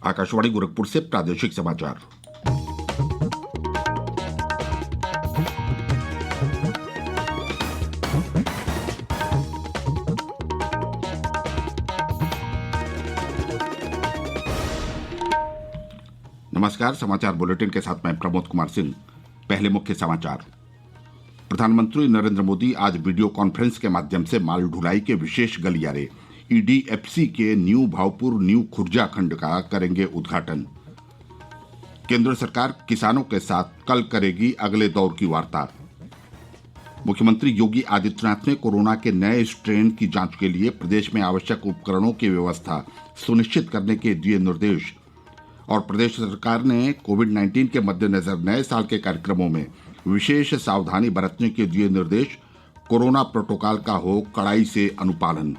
आकाशवाणी गोरखपुर से प्रादेशिक समाचार। नमस्कार, समाचार बुलेटिन के साथ मैं प्रमोद कुमार सिंह। पहले मुख्य समाचार। प्रधानमंत्री नरेंद्र मोदी आज वीडियो कॉन्फ्रेंस के माध्यम से माल ढुलाई के विशेष गलियारे ईडीएफसी के न्यू भावपुर न्यू खुर्जा खंड का करेंगे उद्घाटन। केंद्र सरकार किसानों के साथ कल करेगी अगले दौर की वार्ता। मुख्यमंत्री योगी आदित्यनाथ ने कोरोना के नए स्ट्रेन की जांच के लिए प्रदेश में आवश्यक उपकरणों की व्यवस्था सुनिश्चित करने के दिए निर्देश। और प्रदेश सरकार ने कोविड-19 के मद्देनजर नए साल के कार्यक्रमों में विशेष सावधानी बरतने के दिए निर्देश। कोरोना प्रोटोकॉल का हो कड़ाई से अनुपालन।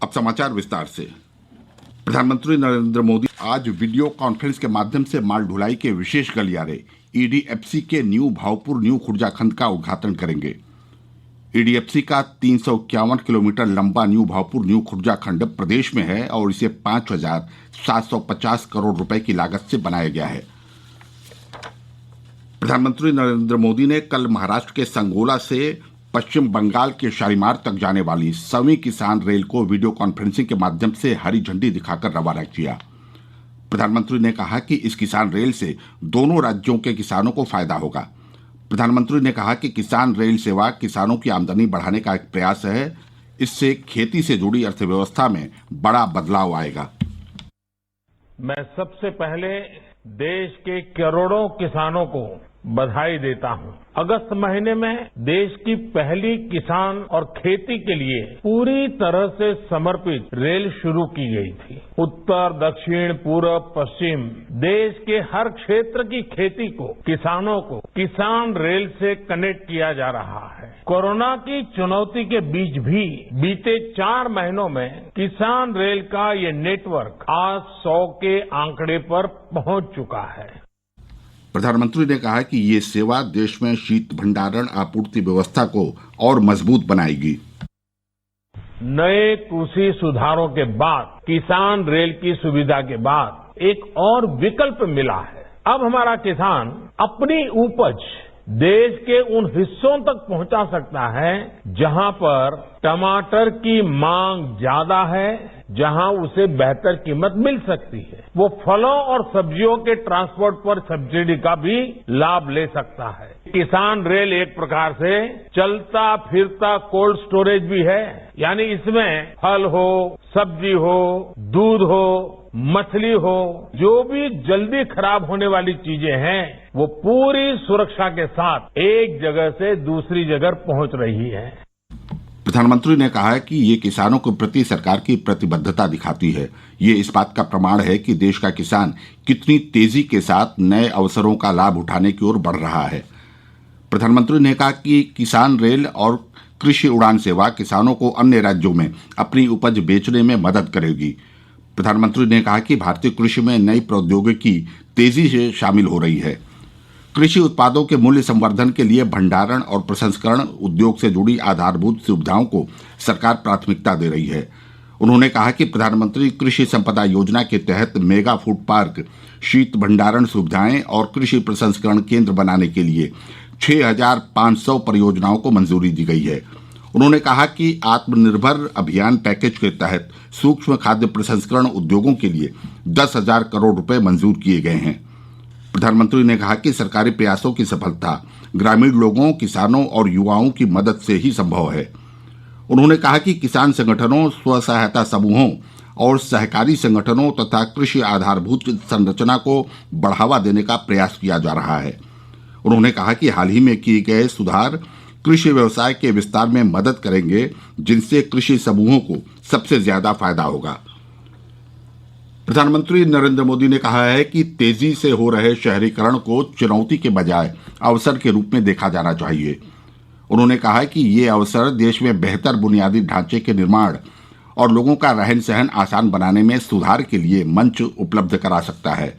अब समाचार विस्तार से। प्रधानमंत्री नरेंद्र मोदी आज वीडियो कॉन्फ्रेंस के माध्यम से माल ढुलाई के विशेष गलियारे ईडीएफसी के न्यू भावपुर न्यू खुर्जा खंड का उद्घाटन करेंगे। ईडीएफसी का 351 किलोमीटर लंबा न्यू भावपुर न्यू खुर्जा खंड प्रदेश में है और इसे 5,750 करोड़ रुपए की लागत से बनाया गया है। प्रधानमंत्री नरेंद्र मोदी ने कल महाराष्ट्र के संगोला से पश्चिम बंगाल के शालीमार तक जाने वाली 7वीं किसान रेल को वीडियो कॉन्फ्रेंसिंग के माध्यम से हरी झंडी दिखाकर रवाना किया। प्रधानमंत्री ने कहा कि इस किसान रेल से दोनों राज्यों के किसानों को फायदा होगा। प्रधानमंत्री ने कहा कि किसान रेल सेवा किसानों की आमदनी बढ़ाने का एक प्रयास है। इससे खेती से जुड़ी अर्थव्यवस्था में बड़ा बदलाव आएगा। मैं सबसे पहले देश के करोड़ों किसानों को बधाई देता हूं। अगस्त महीने में देश की पहली किसान और खेती के लिए पूरी तरह से समर्पित रेल शुरू की गई थी। उत्तर, दक्षिण, पूर्व, पश्चिम देश के हर क्षेत्र की खेती को, किसानों को किसान रेल से कनेक्ट किया जा रहा है। कोरोना की चुनौती के बीच भी बीते 4 महीनों में किसान रेल का ये नेटवर्क आज 100 के आंकड़े पर पहुंच चुका है। प्रधानमंत्री ने कहा कि ये सेवा देश में शीत भंडारण आपूर्ति व्यवस्था को और मजबूत बनाएगी। नए कृषि सुधारों के बाद, किसान रेल की सुविधा के बाद एक और विकल्प मिला है। अब हमारा किसान अपनी उपज देश के उन हिस्सों तक पहुंचा सकता है जहां पर टमाटर की मांग ज्यादा है, जहां उसे बेहतर कीमत मिल सकती है। वो फलों और सब्जियों के ट्रांसपोर्ट पर सब्सिडी का भी लाभ ले सकता है। किसान रेल एक प्रकार से चलता फिरता कोल्ड स्टोरेज भी है, यानी इसमें फल हो, सब्जी हो, दूध हो, मछली हो, जो भी जल्दी खराब होने वाली चीजें हैं, वो पूरी सुरक्षा के साथ एक जगह से दूसरी जगह पहुंच रही है। प्रधानमंत्री ने कहा कि ये किसानों के प्रति सरकार की प्रतिबद्धता दिखाती है। ये इस बात का प्रमाण है कि देश का किसान कितनी तेजी के साथ नए अवसरों का लाभ उठाने की ओर बढ़ रहा है। प्रधानमंत्री ने कहा कि किसान रेल और कृषि उड़ान सेवा किसानों को अन्य राज्यों में अपनी उपज बेचने में मदद करेगी। प्रधानमंत्री ने कहा कि भारतीय कृषि में नई प्रौद्योगिकी तेजी से शामिल हो रही है। कृषि उत्पादों के मूल्य संवर्धन के लिए भंडारण और प्रसंस्करण उद्योग से जुड़ी आधारभूत सुविधाओं को सरकार प्राथमिकता दे रही है। उन्होंने कहा कि प्रधानमंत्री कृषि संपदा योजना के तहत मेगा फूड पार्क, शीत भंडारण सुविधाएं और कृषि प्रसंस्करण केंद्र बनाने के लिए 6,500 परियोजनाओं को मंजूरी दी गई है। उन्होंने कहा कि आत्मनिर्भर अभियान पैकेज के तहत सूक्ष्म खाद्य प्रसंस्करण उद्योगों के लिए 10,000 करोड़ रुपए मंजूर किए गए हैं। प्रधानमंत्री ने कहा कि सरकारी प्रयासों की सफलता ग्रामीण लोगों, किसानों और युवाओं की मदद से ही संभव है। उन्होंने कहा कि किसान संगठनों, स्व सहायता समूहों और सहकारी संगठनों तथा कृषि आधारभूत संरचना को बढ़ावा देने का प्रयास किया जा रहा है। उन्होंने कहा कि हाल ही में किए गए सुधार कृषि व्यवसाय के विस्तार में मदद करेंगे, जिनसे कृषि समूहों को सबसे ज्यादा फायदा होगा। प्रधानमंत्री नरेंद्र मोदी ने कहा है कि तेजी से हो रहे शहरीकरण को चुनौती के बजाय अवसर के रूप में देखा जाना चाहिए। उन्होंने कहा कि ये अवसर देश में बेहतर बुनियादी ढांचे के निर्माण और लोगों का रहन सहन आसान बनाने में सुधार के लिए मंच उपलब्ध करा सकता है।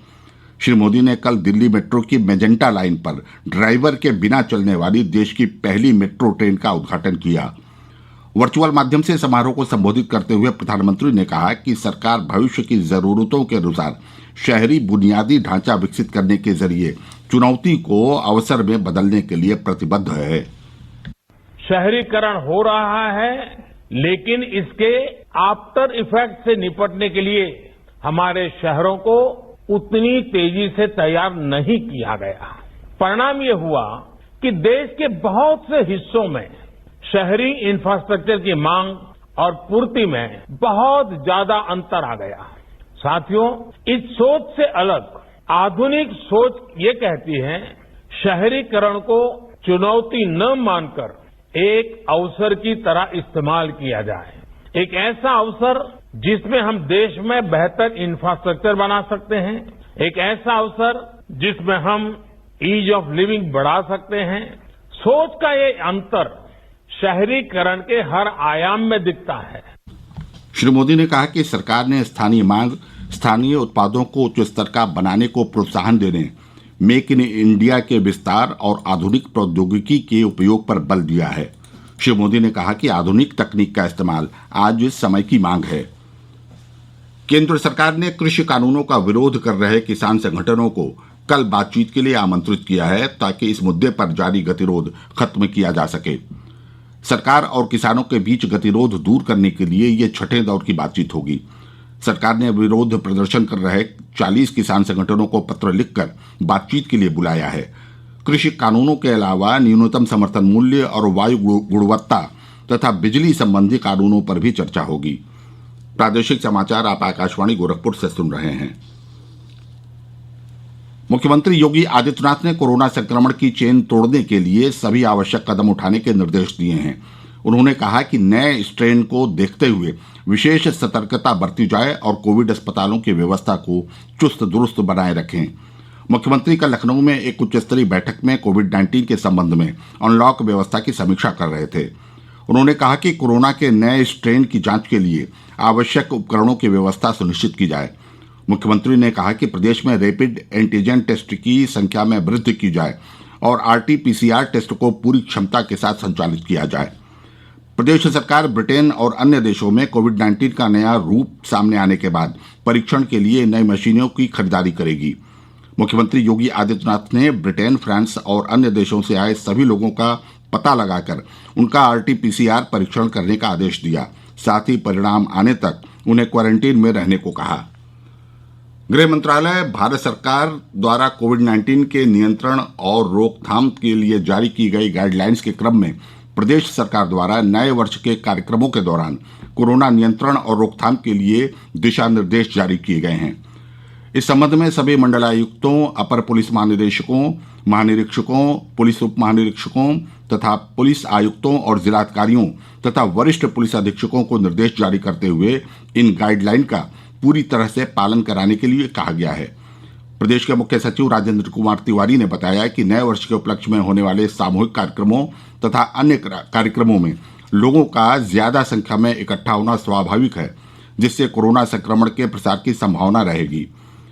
श्री मोदी ने कल दिल्ली मेट्रो की मेजेंटा लाइन पर ड्राइवर के बिना चलने वाली देश की पहली मेट्रो ट्रेन का उद्घाटन किया। वर्चुअल माध्यम से समारोह को संबोधित करते हुए प्रधानमंत्री ने कहा कि सरकार भविष्य की जरूरतों के अनुसार शहरी बुनियादी ढांचा विकसित करने के जरिए चुनौती को अवसर में बदलने के लिए प्रतिबद्ध है। शहरीकरण हो रहा है, लेकिन इसके आफ्टर इफेक्ट से निपटने के लिए हमारे शहरों को उतनी तेजी से तैयार नहीं किया गया। परिणाम ये हुआ कि देश के बहुत से हिस्सों में शहरी इंफ्रास्ट्रक्चर की मांग और पूर्ति में बहुत ज्यादा अंतर आ गया। साथियों, इस सोच से अलग आधुनिक सोच ये कहती है, शहरीकरण को चुनौती न मानकर एक अवसर की तरह इस्तेमाल किया जाए। एक ऐसा अवसर जिसमें हम देश में बेहतर इंफ्रास्ट्रक्चर बना सकते हैं, एक ऐसा अवसर जिसमें हम ईज ऑफ लिविंग बढ़ा सकते हैं। सोच का ये अंतर शहरीकरण के हर आयाम में दिखता है। श्री मोदी ने कहा कि सरकार ने स्थानीय मांग, स्थानीय उत्पादों को उच्च स्तर का बनाने को प्रोत्साहन देने, मेक इन इंडिया के विस्तार और आधुनिक प्रौद्योगिकी के उपयोग पर बल दिया है। श्री मोदी ने कहा कि आधुनिक तकनीक का इस्तेमाल आज समय की मांग है। केंद्र सरकार ने कृषि कानूनों का विरोध कर रहे किसान संगठनों को कल बातचीत के लिए आमंत्रित किया है, ताकि इस मुद्दे पर जारी गतिरोध खत्म किया जा सके। सरकार और किसानों के बीच गतिरोध दूर करने के लिए ये छठे दौर की बातचीत होगी। सरकार ने विरोध प्रदर्शन कर रहे 40 किसान संगठनों को पत्र लिखकर बातचीत के लिए बुलाया है। कृषि कानूनों के अलावा न्यूनतम समर्थन मूल्य और वायु गुणवत्ता तथा बिजली संबंधी कानूनों पर भी चर्चा होगी। प्रादेशिक समाचार आप आकाशवाणी गोरखपुर से सुन रहे हैं। मुख्यमंत्री योगी आदित्यनाथ ने कोरोना संक्रमण की चेन तोड़ने के लिए सभी आवश्यक कदम उठाने के निर्देश दिए हैं। उन्होंने कहा कि नए स्ट्रेन को देखते हुए विशेष सतर्कता बरती जाए और कोविड अस्पतालों की व्यवस्था को चुस्त दुरुस्त बनाए रखें। मुख्यमंत्री कल लखनऊ में एक उच्च स्तरीय बैठक में कोविड-19 के संबंध में अनलॉक व्यवस्था की समीक्षा कर रहे थे। उन्होंने कहा कि कोरोना के नए स्ट्रेन की जांच के लिए आवश्यक उपकरणों की व्यवस्था सुनिश्चित की जाए। मुख्यमंत्री ने कहा कि प्रदेश में रैपिड एंटीजन टेस्ट की संख्या में वृद्धि की जाए और आरटी-पीसीआर टेस्ट को पूरी क्षमता के साथ संचालित किया जाए। प्रदेश सरकार ब्रिटेन और अन्य देशों में कोविड-19 का नया रूप सामने आने के बाद परीक्षण के लिए नई मशीनों की खरीदारी करेगी। मुख्यमंत्री योगी आदित्यनाथ ने ब्रिटेन, फ्रांस और अन्य देशों से आए सभी लोगों का पता लगाकर उनका आरटी-पीसीआर परीक्षण करने का आदेश दिया। साथ ही परिणाम आने तक उन्हें क्वारंटीन में रहने को कहा। गृह मंत्रालय भारत सरकार द्वारा कोविड-19 के नियंत्रण और रोकथाम के लिए जारी की गई गाइडलाइंस के क्रम में प्रदेश सरकार द्वारा नए वर्ष के कार्यक्रमों के दौरान कोरोना नियंत्रण और रोकथाम के लिए दिशा निर्देश जारी किए गए हैं। इस संबंध में सभी मंडलायुक्तों, अपर पुलिस महानिदेशकों, महानिरीक्षकों, पुलिस उप महानिरीक्षकों तथा पुलिस आयुक्तों और जिलाधिकारियों तथा वरिष्ठ पुलिस अधीक्षकों को निर्देश जारी करते हुए इन गाइडलाइन का पूरी तरह से पालन कराने के लिए कहा गया है। प्रदेश के मुख्य सचिव राजेंद्र कुमार तिवारी ने बताया कि नए वर्ष के उपलक्ष्य में होने वाले सामूहिक कार्यक्रमों तथा अन्य कार्यक्रमों में लोगों का ज्यादा संख्या में इकट्ठा होना स्वाभाविक है, जिससे कोरोना संक्रमण के प्रसार की संभावना रहेगी।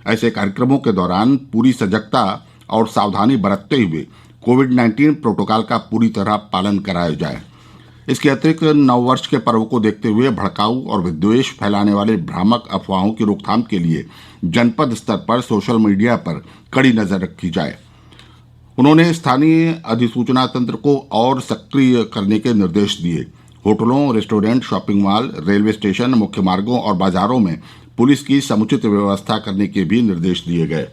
ऐसे कार्यक्रमों के दौरान पूरी सजगता और सावधानी बरतते हुए कोविड-19 प्रोटोकॉल का पूरी तरह पालन कराया जाए। इसके अतिरिक्त नववर्ष के पर्व को देखते हुए भड़काऊ और विद्वेष फैलाने वाले भ्रामक अफवाहों की रोकथाम के लिए जनपद स्तर पर सोशल मीडिया पर कड़ी नजर रखी जाए। उन्होंने स्थानीय अधिसूचना तंत्र को और सक्रिय करने के निर्देश दिए। होटलों, restaurant, shopping mall, railway station, मुख्य मार्गों और बाजारों में पुलिस की समुचित व्यवस्था करने के भी निर्देश दिए गए।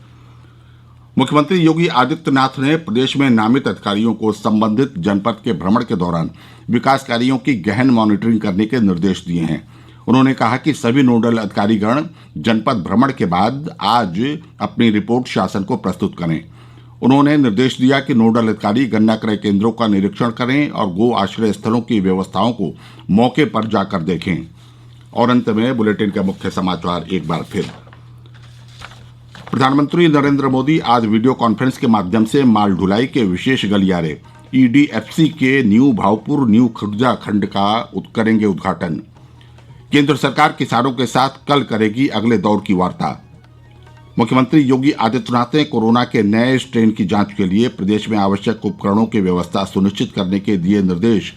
मुख्यमंत्री योगी आदित्यनाथ ने प्रदेश में नामित अधिकारियों को संबंधित जनपद के भ्रमण के दौरान विकास कार्यों की गहन मॉनिटरिंग करने के निर्देश दिए हैं। उन्होंने कहा कि सभी नोडल अधिकारीगण जनपद भ्रमण के बाद आज अपनी रिपोर्ट शासन को प्रस्तुत करें। उन्होंने निर्देश दिया कि नोडल अधिकारी गन्ना क्रय केंद्रों का निरीक्षण करें और गो आश्रय स्थलों की व्यवस्थाओं को मौके पर जाकर देखें। और अंत में बुलेटिन के मुख्य समाचार एक बार फिर। प्रधानमंत्री नरेंद्र मोदी आज वीडियो कॉन्फ्रेंस के माध्यम से माल ढुलाई के विशेष गलियारे ईडीएफसी के न्यू भावपुर न्यू खुर्जा खंड का करेंगे उद्घाटन। केंद्र सरकार किसानों के साथ कल करेगी अगले दौर की वार्ता। मुख्यमंत्री योगी आदित्यनाथ ने कोरोना के नए स्ट्रेन की जांच के लिए प्रदेश में आवश्यक उपकरणों की व्यवस्था सुनिश्चित करने के दिए निर्देश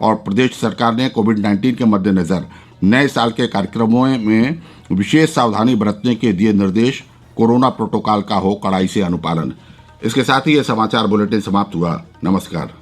और प्रदेश सरकार ने कोविड-19 के मद्देनजर नए साल के कार्यक्रमों में विशेष सावधानी बरतने के दिए निर्देश। कोरोना प्रोटोकॉल का हो कड़ाई से अनुपालन। इसके साथ ही यह समाचार बुलेटिन समाप्त हुआ। नमस्कार।